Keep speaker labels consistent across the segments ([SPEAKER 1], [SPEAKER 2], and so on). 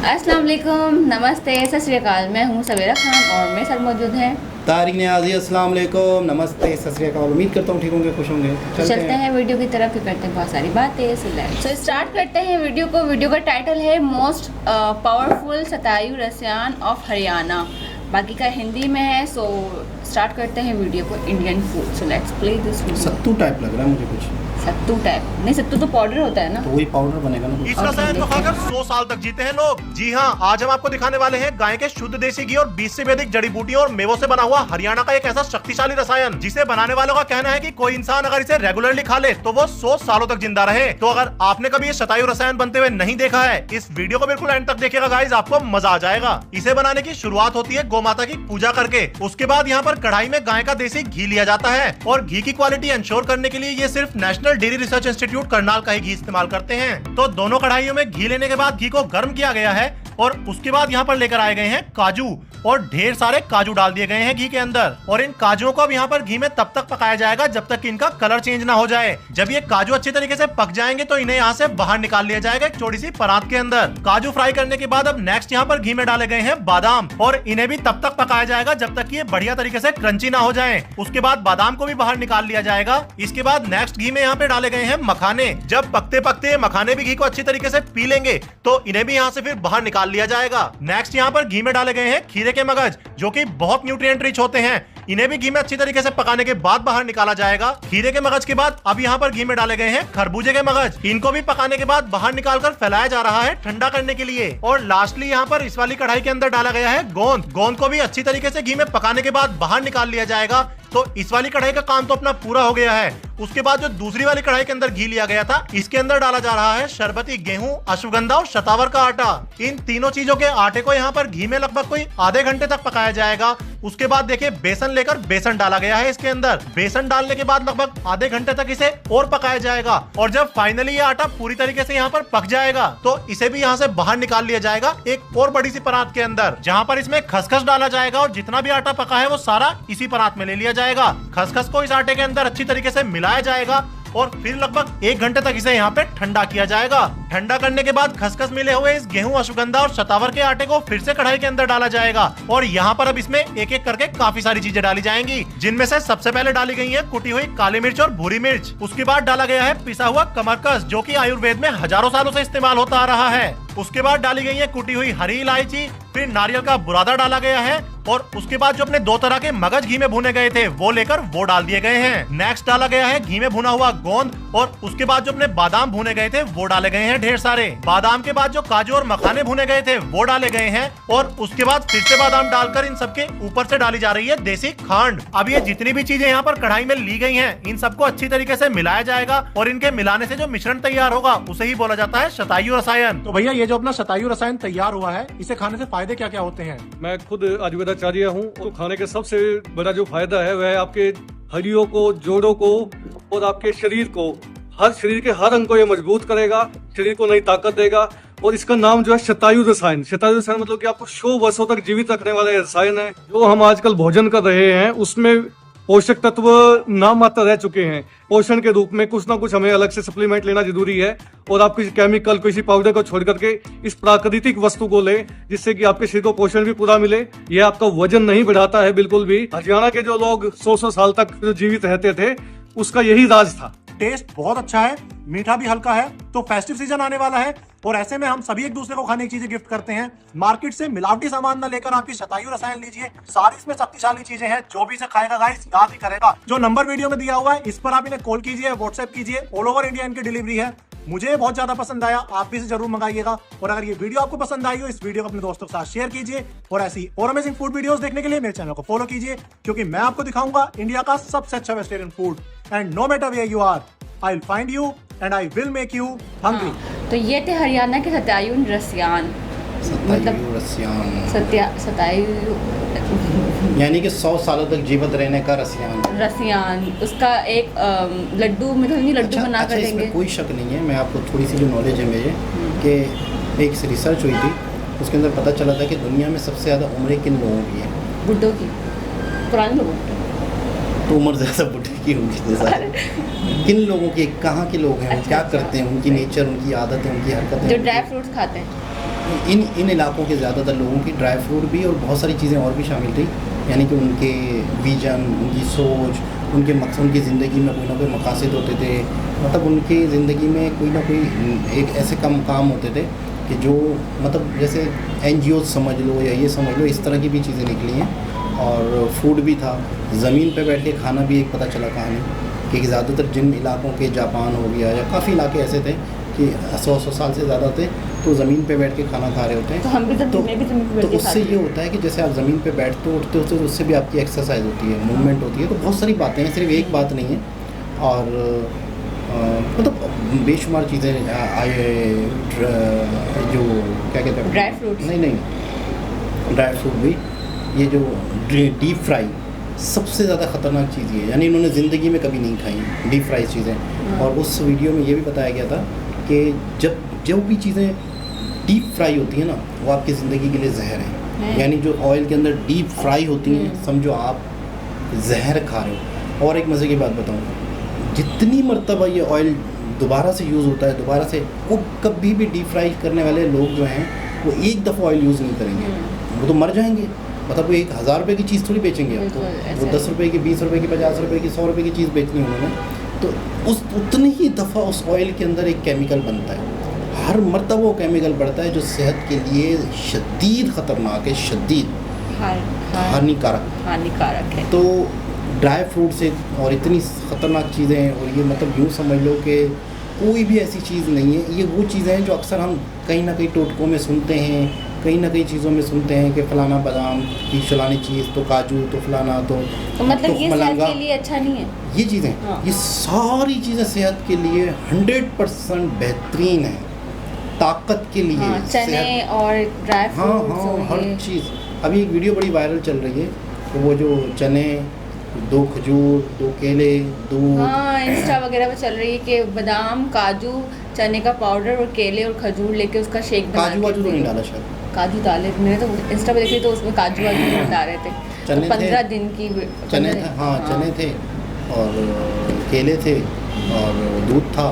[SPEAKER 1] अस्सलाम वालेकुम, नमस्ते, सत श्री अकाल। मैं हूँ सवेरा खान और मेरे साथ मौजूद हैं
[SPEAKER 2] तारिक नियाज़ी। अस्सलाम वालेकुम, नमस्ते, सत श्री अकाल। उम्मीद करता हूँ ठीक होंगे, खुश होंगे।
[SPEAKER 1] चलते हैं वीडियो की तरफ, फिर करते हैं बहुत सारी बातें। सो स्टार्ट करते हैं वीडियो को। वीडियो का टाइटल है मोस्ट पावरफुल शतायु रसियान ऑफ हरियाणा। बाकी का हिंदी में है। सो स्टार्ट करते हैं वीडियो को। Indian food. So let's play this video.
[SPEAKER 2] Sattu type लग रहा है मुझे कुछ।
[SPEAKER 1] सत्तू टाइप नहीं, सत्तू तो पाउडर होता है ना,
[SPEAKER 2] तो वही पाउडर बनेगा ना।
[SPEAKER 3] इस रसायन को खाकर 100 साल तक जीते हैं लोग। जी हाँ, आज हम आपको दिखाने वाले हैं गाय के शुद्ध देसी घी और 20 से भी अधिक जड़ी बूटियों और मेवों से बना हुआ हरियाणा का एक ऐसा शक्तिशाली रसायन जिसे बनाने वालों का कहना है कि कोई इंसान अगर इसे रेगुलरली खा ले तो वो 100 सालों तक जिंदा रहे। तो अगर आपने कभी ये शतायु रसायन बनते हुए नहीं देखा है, इस वीडियो को बिल्कुल एंड तक देखिएगा गाइस, आपको मजा आ जाएगा। इसे बनाने की शुरुआत होती है गौ माता की पूजा करके। उसके बाद यहाँ पर कढ़ाई में गाय का देसी घी लिया जाता है और घी की क्वालिटी इंश्योर करने के लिए ये सिर्फ national dairy research institute Karnal का ही घी इस्तेमाल करते हैं। तो दोनों कढ़ाइयों में घी लेने के बाद घी को गर्म किया गया है और उसके बाद यहाँ पर लेकर आए गए हैं काजू और ढेर सारे काजू डाल दिए गए हैं घी के अंदर। और इन काजुओं को अब यहाँ पर घी में तब तक पकाया जाएगा जब तक कि इनका कलर चेंज ना हो जाए। जब ये काजू अच्छी तरीके से पक जाएंगे तो इन्हें यहाँ से बाहर निकाल लिया जाएगा एक छोटी सी परात के अंदर। काजू फ्राई करने के बाद अब नेक्स्ट यहाँ पर घी में डाले गए हैं बादाम और इन्हें भी तब तक पकाया जाएगा जब तक कि ये बढ़िया तरीके से क्रंची ना हो जाए। उसके बाद बादाम को भी बाहर निकाल लिया जाएगा। इसके बाद नेक्स्ट घी में यहाँ पे डाले गए हैं मखाने। जब पकते पकते मखाने भी घी को अच्छी तरीके से पी लेंगे तो इन्हें भी यहाँ से फिर बाहर निकाल लिया जाएगा। नेक्स्ट यहाँ पर घी में डाले गए हैं खीरे के मगज जो कि बहुत न्यूट्रिएंट रिच होते हैं। इन्हें भी घी में अच्छी तरीके से पकाने के बाद बाहर निकाला जाएगा। खीरे के मगज के बाद अब यहाँ पर घी में डाले गए हैं खरबूजे के मगज। इनको भी पकाने के बाद बाहर निकालकर फैलाया जा रहा है ठंडा करने के लिए। और लास्टली यहाँ पर इस वाली कढ़ाई के अंदर डाला गया है गोंद। गोंद को भी अच्छी तरीके से घी में पकाने के बाद बाहर निकाल लिया जाएगा। तो इस वाली कढ़ाई का काम तो अपना पूरा हो गया है। उसके बाद जो दूसरी वाली कढ़ाई के अंदर घी लिया गया था, इसके अंदर डाला जा रहा है शरबती गेहूं, अश्वगंधा और शतावर का आटा। इन तीनों चीजों के आटे को यहाँ पर घी में लगभग कोई आधे घंटे तक पकाया जाएगा। उसके बाद देखिए बेसन लेकर बेसन डाला गया है इसके अंदर। बेसन डालने के बाद लगभग आधे घंटे तक इसे और पकाया जाएगा। और जब फाइनली ये आटा पूरी तरीके से यहाँ पर पक जाएगा तो इसे भी यहाँ से बाहर निकाल लिया जाएगा एक और बड़ी सी परात के अंदर, जहाँ पर इसमें खसखस डाला जाएगा और जितना भी आटा पका है वो सारा इसी परात में ले लिया जाएगा। खसखस को इस आटे के अंदर अच्छी तरीके से मिलाया जाएगा और फिर लगभग 1 घंटे तक इसे यहाँ पे ठंडा किया जाएगा। ठंडा करने के बाद खसखस मिले हुए इस गेहूं, अश्वगंधा और शतावर के आटे को फिर से कढ़ाई के अंदर डाला जाएगा और यहाँ पर अब इसमें एक एक करके काफी सारी चीजें डाली जाएंगी, जिनमें से सबसे पहले डाली गई है कुटी हुई काली मिर्च और भूरी मिर्च। उसके बाद डाला गया है पिसा हुआ कमरकस जो कि आयुर्वेद में हजारों सालों से इस्तेमाल होता आ रहा है। उसके बाद डाली गई है कुटी हुई हरी इलायची, फिर नारियल का बुरादा डाला गया है और उसके बाद जो अपने 2 तरह के मगज घी में भुने गए थे वो लेकर वो डाल दिए गए हैं। नेक्स्ट डाला गया है घी में भुना हुआ गोंद और उसके बाद जो अपने बादाम भुने गए थे वो डाले गए हैं ढेर सारे। बादाम के बाद जो काजू और मखाने भुने गए थे वो डाले गए हैं और उसके बाद फिर से बादाम डालकर इन सबके ऊपर से डाली जा रही है देसी खांड। अब ये जितनी भी चीजें यहाँ पर कढ़ाई में ली गई हैं, इन सबको अच्छी तरीके से मिलाया जाएगा और इनके मिलाने से जो मिश्रण तैयार होगा उसे ही बोला जाता है शतायु रसायन।
[SPEAKER 4] तो भैया ये जो अपना शतायु रसायन तैयार हुआ है, इसे खाने से फायदे क्या क्या होते हैं?
[SPEAKER 5] मैं खुद आयुर्वेदाचार्य हूँ। तो खाने का सबसे बड़ा जो फायदा है वह आपके हड्डियों को, जोड़ों को और आपके शरीर को, हर शरीर के हर अंग को ये मजबूत करेगा, शरीर को नई ताकत देगा। और इसका नाम जो है शतायु रसायन। शतायु रसायन मतलब कि आपको 100 वर्षों तक जीवित रखने वाला रसायन है। जो हम आजकल भोजन कर रहे हैं उसमें पोषक तत्व नाम मात्र रह चुके हैं। पोषण के रूप में कुछ ना कुछ हमें अलग से सप्लीमेंट लेना जरूरी है और आप किसी केमिकल, किसी पाउडर को छोड़ करके इस प्राकृतिक वस्तु को लें जिससे कि आपके शरीर को पोषण भी पूरा मिले। यह आपका वजन नहीं बढ़ाता है बिल्कुल भी। हरियाणा के जो लोग 100 साल तक जो जीवित रहते थे उसका यही राज था।
[SPEAKER 4] टेस्ट बहुत अच्छा है, मीठा भी हल्का है। तो फेस्टिव सीजन आने वाला है और ऐसे में हम सभी एक दूसरे को खाने की चीजें गिफ्ट करते हैं। मार्केट से मिलावटी सामान न लेकर आपकी शतायु रसायन लीजिए। सारी इसमें शक्तिशाली चीजें हैं। जो भी इसे खाएगा गाइस याद ही करेगा। जो नंबर वीडियो में दिया हुआ है इस पर आप इन्हें कॉल कीजिए, व्हाट्सएप कीजिए। ऑल ओवर इंडिया इनकी डिलीवरी है। मुझे बहुत ज्यादा पसंद आया, आप भी इसे जरूर मंगाइएगा। और अगर ये वीडियो आपको पसंद आई हो, इस वीडियो को अपने दोस्तों के साथ शेयर कीजिए और ऐसी और अमेजिंग फूड वीडियोस देखने के लिए मेरे चैनल को फॉलो कीजिए, क्योंकि मैं आपको दिखाऊंगा इंडिया का सबसे अच्छा vegetarian food. And no matter where you are, I will find you and I will make you hungry.
[SPEAKER 1] तो ये थे हरियाणा के शतायु रसियान,
[SPEAKER 2] शतायु रसियान
[SPEAKER 1] शतायु
[SPEAKER 2] यानी कि 100 सालों तक जीवित रहने का
[SPEAKER 1] रसियान। उसका एक लड्डू मिठाई लड्डू
[SPEAKER 2] अच्छा,
[SPEAKER 1] बना कर देंगे।
[SPEAKER 2] इसमें कोई शक नहीं है। मैं आपको थोड़ी सी जो नॉलेज है मेरे कि एक रिसर्च हुई थी, उसके अंदर पता चला था कि दुनिया में सबसे ज़्यादा उम्रें किन लोगों की है?
[SPEAKER 1] बुड्ढों की, पुराने लोगों की।
[SPEAKER 2] तो उम्र ज़्यादा बुढ़े की होगी तो सारे किन लोगों की, कहाँ के लोग हैं,
[SPEAKER 1] अच्छा,
[SPEAKER 2] क्या
[SPEAKER 1] अच्छा,
[SPEAKER 2] करते हैं, उनकी नेचर, उनकी आदतें, उनकी हरकतें,
[SPEAKER 1] जो ड्राई फ्रूट्स खाते हैं।
[SPEAKER 2] इन इलाकों के ज़्यादातर लोगों की ड्राई फ्रूट भी और बहुत सारी चीज़ें और भी शामिल थी, यानी कि उनके विजन, उनकी सोच, उनके मकसद, उनकी ज़िंदगी में कोई ना कोई मकासद होते थे, मतलब उनकी ज़िंदगी में कोई ना कोई एक ऐसे काम होते थे कि जो मतलब जैसे NGO समझ लो या ये समझ लो, इस तरह की भी चीज़ें निकली हैं। और फूड भी था, ज़मीन पे बैठ के खाना भी एक पता चला कहानी कि ज़्यादातर जिन इलाकों के, जापान हो गया या काफ़ी इलाके ऐसे थे कि 100 साल से ज़्यादा थे तो ज़मीन पे बैठ के खाना खा रहे होते हैं।
[SPEAKER 1] तो हम भी तो मैं भी
[SPEAKER 2] तो उससे ये होता है कि जैसे आप ज़मीन पे बैठते हो, उठते हो, तो उससे भी आपकी एक्सरसाइज होती है, मूवमेंट होती है। तो बहुत सारी बातें हैं, सिर्फ एक बात नहीं है। और मतलब बेशुमार चीज़ें जो क्या कहते हैं,
[SPEAKER 1] ड्राई फ्रूट्स,
[SPEAKER 2] नहीं ड्राई फ्रूट भी, ये जो डीप फ्राई सबसे ज़्यादा ख़तरनाक चीज़ ये है, यानी इन्होंने ज़िंदगी में कभी नहीं खाई डीप फ्राई चीज़ें। और उस वीडियो में ये भी बताया गया था कि जो भी चीज़ें डीप फ्राई होती हैं ना, वो आपकी ज़िंदगी के लिए जहर है। यानी जो ऑयल के अंदर डीप फ्राई होती हैं, समझो आप जहर खा रहे हो। और एक मज़े की बात बताऊँ, जितनी मरतबा ये ऑयल दोबारा से यूज़ होता है, दोबारा से वो कभी भी डीप फ्राई करने वाले लोग जो हैं वो एक दफ़ा ऑयल यूज़ नहीं करेंगे, वो तो मर जाएंगे। मतलब वो 1000 रुपये की चीज़ थोड़ी बेचेंगे आपको, वो 10 रुपये की, 20 रुपये की, 50 रुपये की, 100 रुपये की चीज़ बेचनी है उन्होंने। तो उतनी ही दफ़ा उस ऑयल के अंदर एक केमिकल बनता है, हर मरतबा वो केमिकल बढ़ता है जो सेहत के लिए शदीद ख़तरनाक है, शदीद हानिकारक है। तो ड्राई फ्रूट से और इतनी ख़तरनाक चीज़ें हैं, और ये मतलब यूँ समझ लो कि कोई भी ऐसी चीज़ नहीं है। ये वो चीज़ें हैं जो अक्सर हम कहीं ना कहीं टोटकों में सुनते हैं, कहीं ना कहीं चीज़ों में सुनते हैं कि फ़लाना बादाम की फलानी चीज़, तो काजू, तो फलाना, तो
[SPEAKER 1] मतलब ये सेहत के लिए अच्छा नहीं है।
[SPEAKER 2] ये चीज़ें, ये सारी चीज़ें सेहत के लिए 100% बेहतरीन है, ताकत के लिए।
[SPEAKER 1] चने और ड्राई फ्रूट्स,
[SPEAKER 2] हर चीज़। अभी एक वीडियो बड़ी वायरल चल रही है, तो वो जो चने, 2 खजूर, 2 केले, दूध,
[SPEAKER 1] इंस्टा वगैरह पे चल रही है कि बादाम, काजू, चने का पाउडर और केले और खजूर लेके उसका शेक बना के।
[SPEAKER 2] काजू वाजू तो नहीं डाला शायद,
[SPEAKER 1] काजू डाले, मैंने तो इंस्टा पे देखी तो उसमें काजू वाजू नहीं डाल रहे थे।
[SPEAKER 2] चने
[SPEAKER 1] तो 15 दिन की
[SPEAKER 2] चने थे, चने थे और केले थे और दूध था।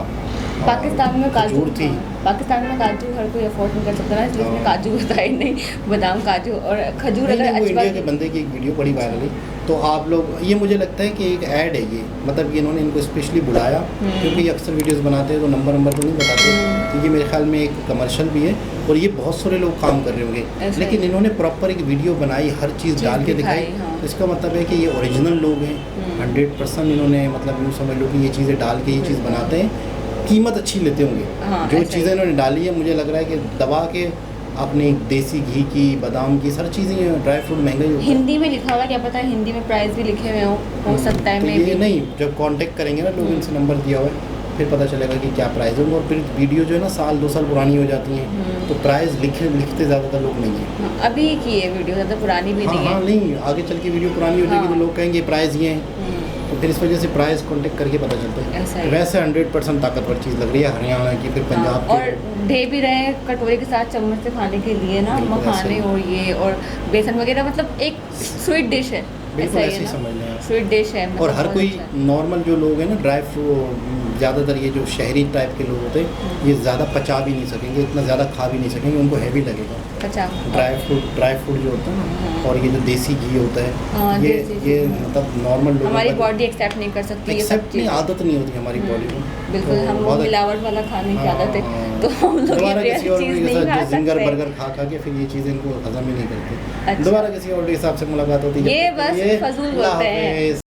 [SPEAKER 1] पाकिस्तान में काजू
[SPEAKER 2] थी,
[SPEAKER 1] पाकिस्तान में काजू हर कोई अफोर्ड नहीं कर सकता ना, इसलिए उसने काजू बताया नहीं, बादाम, काजू और खजूर। अगर
[SPEAKER 2] वो इंडिया के बंदे की एक वीडियो बड़ी वायरल है, तो आप लोग, ये मुझे लगता है कि एक ऐड है ये, मतलब ये इन्होंने इनको स्पेशली बुलाया, क्योंकि ये अक्सर वीडियोस बनाते हैं तो नंबर तो नहीं बताते, क्योंकि मेरे ख्याल में एक कमर्शियल भी है और ये बहुत सारे लोग काम कर रहे होंगे, लेकिन इन्होंने प्रॉपर एक वीडियो बनाई, हर चीज़ डाल के दिखाई। तो इसका मतलब है कि ये ओरिजिनल लोग हैं, 100% इन्होंने, मतलब यूँ समझ लो कि ये चीज़ें डाल के ये चीज़ बनाते हैं, कीमत अच्छी लेते होंगे। जो चीज़ें इन्होंने डाली है, मुझे लग रहा है कि दबा के अपने देसी घी की, बादाम की, सारी चीज़ें, ड्राई फ्रूट महंगे ही होते हैं।
[SPEAKER 1] हिंदी में लिखा हुआ, क्या पता है हिंदी में प्राइस भी लिखे हुए हो सकता है।
[SPEAKER 2] तो ये नहीं, जब कांटेक्ट करेंगे ना लोग, इनसे नंबर दिया हुआ है, फिर पता चलेगा कि क्या प्राइस है। और फिर वीडियो जो है ना 1-2 साल पुरानी हो जाती हैं, तो प्राइस लिखते ज़्यादातर लोग नहीं हैं।
[SPEAKER 1] अभी की ये वीडियो ज़्यादा पुरानी भी नहीं है।
[SPEAKER 2] नहीं, आगे चल के वीडियो पुरानी हो जाएगी तो लोग कहेंगे प्राइस ये है, तो फिर इस वजह से प्राइस कांटेक्ट करके पता चलता है। वैसे 100% ताकतवर चीज़ लग रही है, हरियाणा की, फिर पंजाब की।
[SPEAKER 1] और दे भी रहे हैं कटोरे के साथ चम्मच से खाने के लिए ना, मखाने और ये और बेसन वगैरह, मतलब एक स्वीट डिश है,
[SPEAKER 2] बिल्कुल ऐसे ही समझ लें आप।
[SPEAKER 1] स्वीट डिश है।
[SPEAKER 2] और हर कोई नॉर्मल जो लोग हैं ना, ड्राई फ्रूट, ज़्यादातर ये जो शहरी टाइप के लोग होते हैं, ये ज़्यादा पचा भी नहीं सकेंगे, इतना ज़्यादा खा भी नहीं सकेंगे, उनको हैवी लगेगा। ड्राई फ्रूट जो होता है ना, और ये जो देसी घी होता है, ये मतलब नॉर्मल लोग,
[SPEAKER 1] हमारी बॉडी एक्सेप्ट नहीं कर सकती,
[SPEAKER 2] एक्सेप्ट नहीं, आदत नहीं होती हमारी बॉडी को।
[SPEAKER 1] बिल्कुल, हम लोग मिलावट वाला खाने की आदत है, तो हम लोग ये चीज़ नहीं खा सकते।
[SPEAKER 2] जिंगर बर्गर खा के फिर ये चीज़ें इनको हजम ही नहीं करती। दोबारा किसी और हिसाब से मुलाकात होती है,
[SPEAKER 1] ये बस फजूल बोलते हैं।